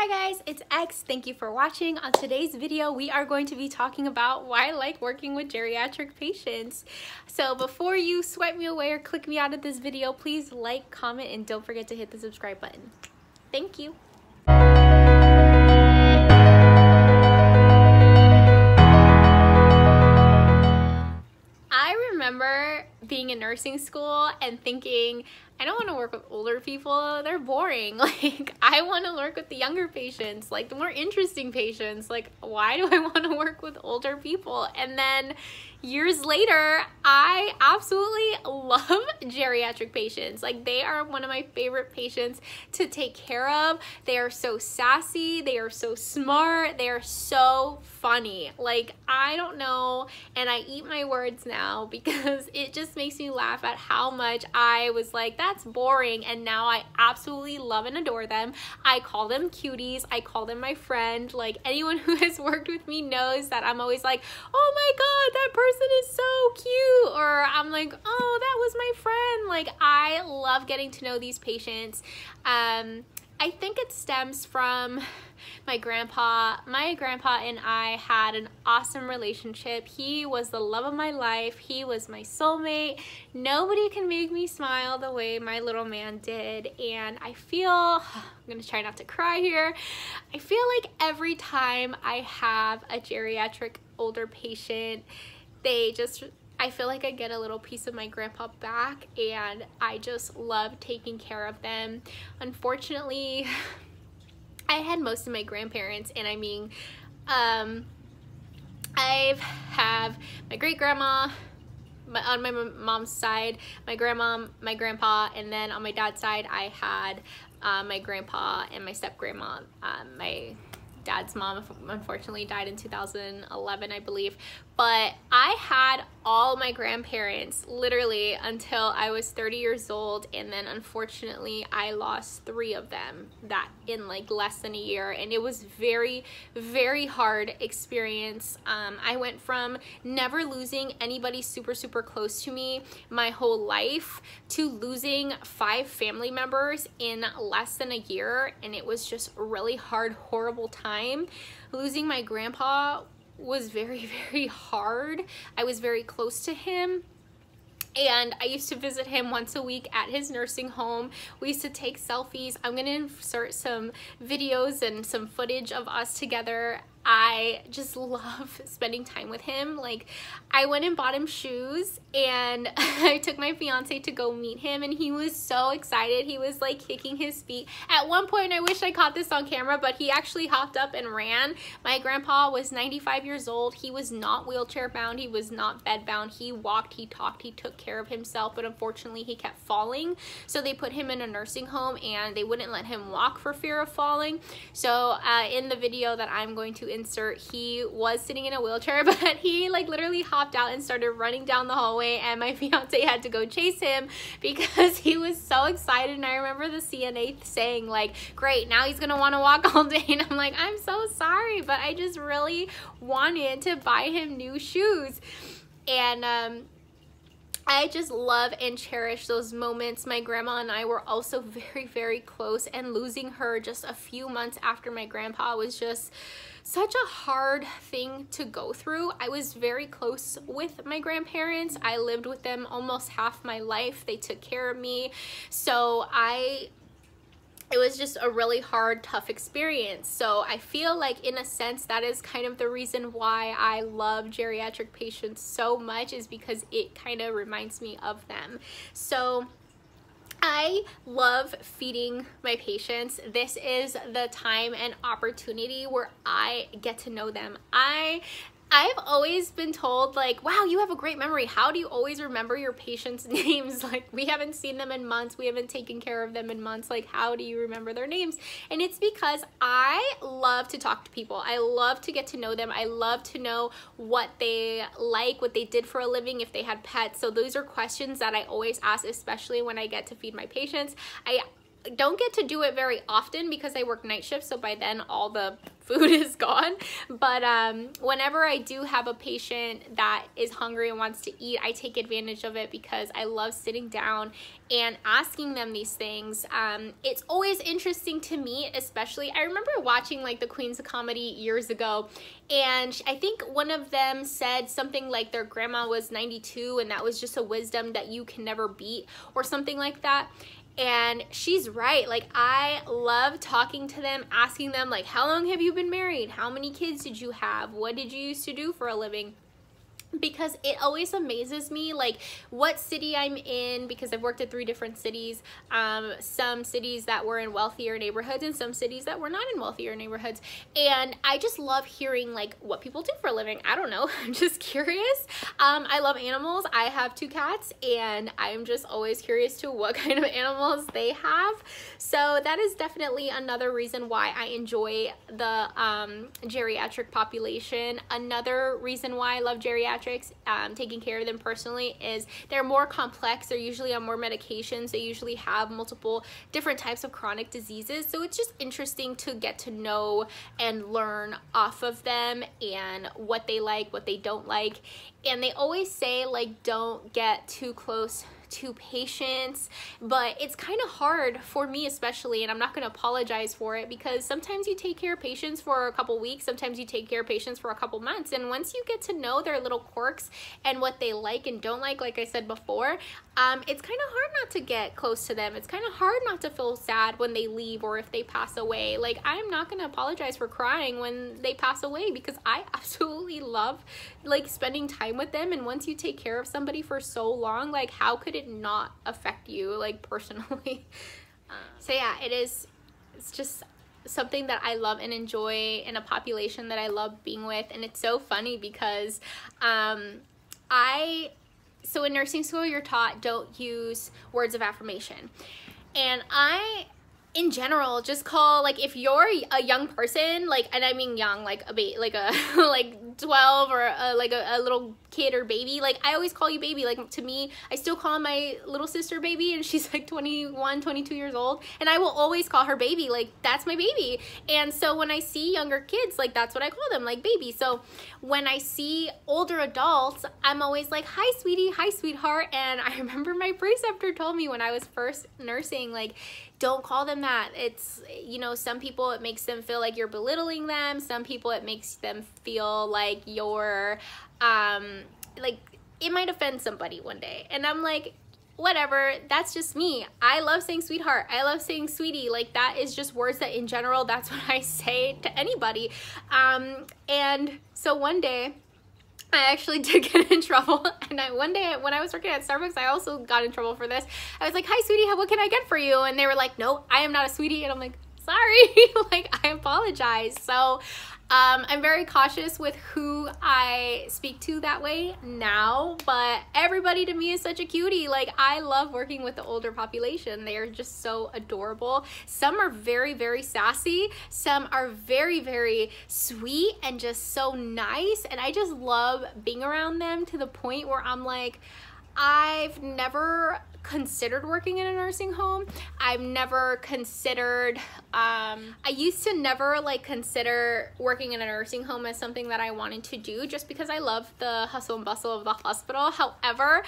Hi guys, it's X. Thank you for watching. On today's video, we are going to be talking about why I like working with geriatric patients. So before you swipe me away or click me out of this video, please like, comment, and don't forget to hit the subscribe button. Thank you. I remember being in nursing school and thinking, I don't want to work with older people, they're boring. Like, I want to work with the younger patients, like the more interesting patients. Like, why do I want to work with older people? And then years later, I absolutely love geriatric patients. Like, they are one of my favorite patients to take care of. They are so sassy, they are so smart, they are so funny. Like, I don't know, and I eat my words now because it just makes me laugh at how much I was like, that's boring, and now I absolutely love and adore them. I call them cuties, I call them my friend. Like, anyone who has worked with me knows that I'm always like, oh my god, that person is so cute, or I'm like, oh, that was my friend. Like, I love getting to know these patients. I think it stems from my grandpa. My grandpa and I had an awesome relationship. He was the love of my life. He was my soulmate. Nobody can make me smile the way my little man did. And I feel, I'm gonna try not to cry here. I feel like every time I have a geriatric older patient, I feel like I get a little piece of my grandpa back, and I just love taking care of them. Unfortunately, I had most of my grandparents, and I mean, I have my great-grandma, on my mom's side, my grandma, my grandpa, and then on my dad's side, I had my grandpa and my step-grandma. My dad's mom unfortunately died in 2011, I believe, but I had all my grandparents literally until I was 30 years old, and then unfortunately I lost 3 of them that in like less than a year, and it was very hard experience. I went from never losing anybody super close to me my whole life to losing 5 family members in less than a year, and it was just a really hard, horrible time. Losing my grandpa was very hard. I was very close to him, and I used to visit him once a week at his nursing home. We used to take selfies. I'm gonna insert some videos and some footage of us together. I just love spending time with him. Like, I went and bought him shoes, and I took my fiance to go meet him, and he was so excited. He was like kicking his feet. At one point, I wish I caught this on camera, but he actually hopped up and ran. My grandpa was 95 years old. He was not wheelchair bound. He was not bed bound. He walked, he talked, he took care of himself, but unfortunately he kept falling. So they put him in a nursing home, and they wouldn't let him walk for fear of falling. So in the video that I'm going to insert, he was sitting in a wheelchair, but he like literally hopped out and started running down the hallway, and my fiance had to go chase him because he was so excited. And I remember the CNA saying like, great, now he's gonna want to walk all day, and I'm like, I'm so sorry, but I just really wanted to buy him new shoes. And I just love and cherish those moments. My grandma and I were also very close, and losing her just a few months after my grandpa was just such a hard thing to go through. I was very close with my grandparents. I lived with them almost half my life. They took care of me. So it was just a really hard, tough experience. So I feel like in a sense that is kind of the reason why I love geriatric patients so much, is because it kind of reminds me of them. So I love feeding my patients. This is the time and opportunity where I get to know them. I've always been told like, wow, you have a great memory. How do you always remember your patients' names? Like, we haven't seen them in months. We haven't taken care of them in months. Like, how do you remember their names? And it's because I love to talk to people. I love to get to know them. I love to know what they like, what they did for a living, if they had pets. So those are questions that I always ask, especially when I get to feed my patients. don't get to do it very often because I work night shifts, so by then all the food is gone. But whenever I do have a patient that is hungry and wants to eat, I take advantage of it because I love sitting down and asking them these things. It's always interesting to me, especially, I remember watching like the Queens of Comedy years ago, and I think one of them said something like their grandma was 92 and that was just a wisdom that you can never beat or something like that. And she's right. Like, I love talking to them, asking them like, how long have you been married? How many kids did you have? What did you used to do for a living? Because it always amazes me, like, what city I'm in, because I've worked at 3 different cities, some cities that were in wealthier neighborhoods and some cities that were not in wealthier neighborhoods. And I just love hearing like what people do for a living. I don't know, I'm just curious. I love animals. I have 2 cats and I'm just always curious to what kind of animals they have. So that is definitely another reason why I enjoy the geriatric population. Another reason why I love geriatrics, taking care of them personally, is they're more complex. They're usually on more medications. They usually have multiple different types of chronic diseases. So it's just interesting to get to know and learn off of them and what they like, what they don't like. And they always say like, don't get too close to patients, but it's kind of hard for me especially, and I'm not going to apologize for it, because sometimes you take care of patients for a couple weeks, sometimes you take care of patients for a couple months, and once you get to know their little quirks and what they like and don't like I said before, it's kind of hard not to get close to them. It's kind of hard not to feel sad when they leave or if they pass away. Like, I'm not going to apologize for crying when they pass away, because I absolutely love like spending time with them. And once you take care of somebody for so long, like, how could it not affect you like personally? So yeah, it's just something that I love and enjoy in a population that I love being with. And it's so funny because so in nursing school you're taught don't use words of affirmation, and I in general just call, like, if you're a young person, like, and I mean young, like a like 12 or like a little kid or baby, like, I always call you baby. Like, to me, I still call my little sister baby, and she's like 21, 22 years old, and I will always call her baby. Like, that's my baby. And so when I see younger kids, like, that's what I call them, like, baby. So when I see older adults, I'm always like, hi sweetie, hi sweetheart. And I remember my preceptor told me when I was first nursing, like, don't call them that. It's, you know, some people it makes them feel like you're belittling them. Some people it makes them feel like you're, like, it might offend somebody one day. And I'm like, whatever, that's just me. I love saying sweetheart. I love saying sweetie. Like, that is just words that in general, that's what I say to anybody. And so one day, I actually did get in trouble, and one day when I was working at Starbucks, I also got in trouble for this. I was like, hi sweetie, what can I get for you? And they were like, no, I am not a sweetie. And I'm like, sorry, like, I apologize. So I'm very cautious with who I speak to that way now, but everybody to me is such a cutie. Like, I love working with the older population. They are just so adorable. Some are very, very sassy. Some are very, very sweet and just so nice. And I just love being around them to the point where I'm like, I've never considered working in a nursing home. I've never considered, I used to never like consider working in a nursing home as something that I wanted to do, just because I love the hustle and bustle of the hospital. However,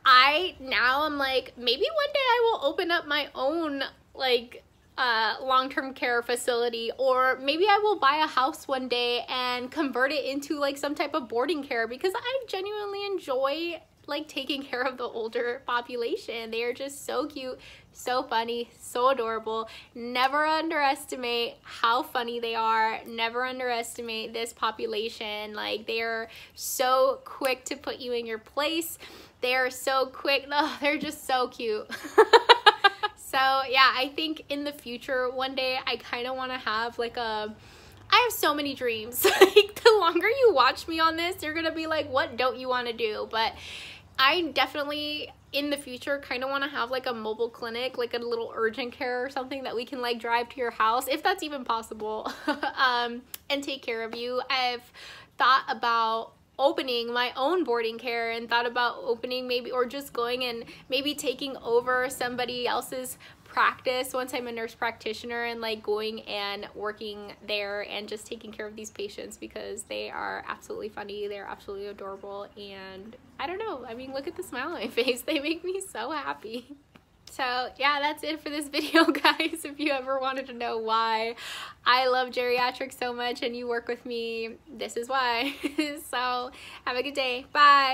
I'm like, maybe one day I will open up my own like long-term care facility, or maybe I will buy a house one day and convert it into like some type of boarding care, because I genuinely enjoy like taking care of the older population. They are just so cute, so funny, so adorable. Never underestimate how funny they are. Never underestimate this population. Like, they are so quick to put you in your place. They are so quick. Oh, they're just so cute. So yeah, I think in the future one day I kind of want to have like I have so many dreams. Like, the longer you watch me on this, you're gonna be like, what don't you want to do? But I definitely in the future kind of want to have like a mobile clinic, like a little urgent care or something that we can like drive to your house, if that's even possible, and take care of you. I've thought about opening my own boarding care, and thought about opening maybe, or just going and maybe taking over somebody else's practice once I'm a nurse practitioner and like going and working there and just taking care of these patients, because they are absolutely funny, they're absolutely adorable, and I don't know, I mean, look at the smile on my face, they make me so happy. So yeah, that's it for this video, guys. If you ever wanted to know why I love geriatrics so much and you work with me, this is why. So have a good day. Bye.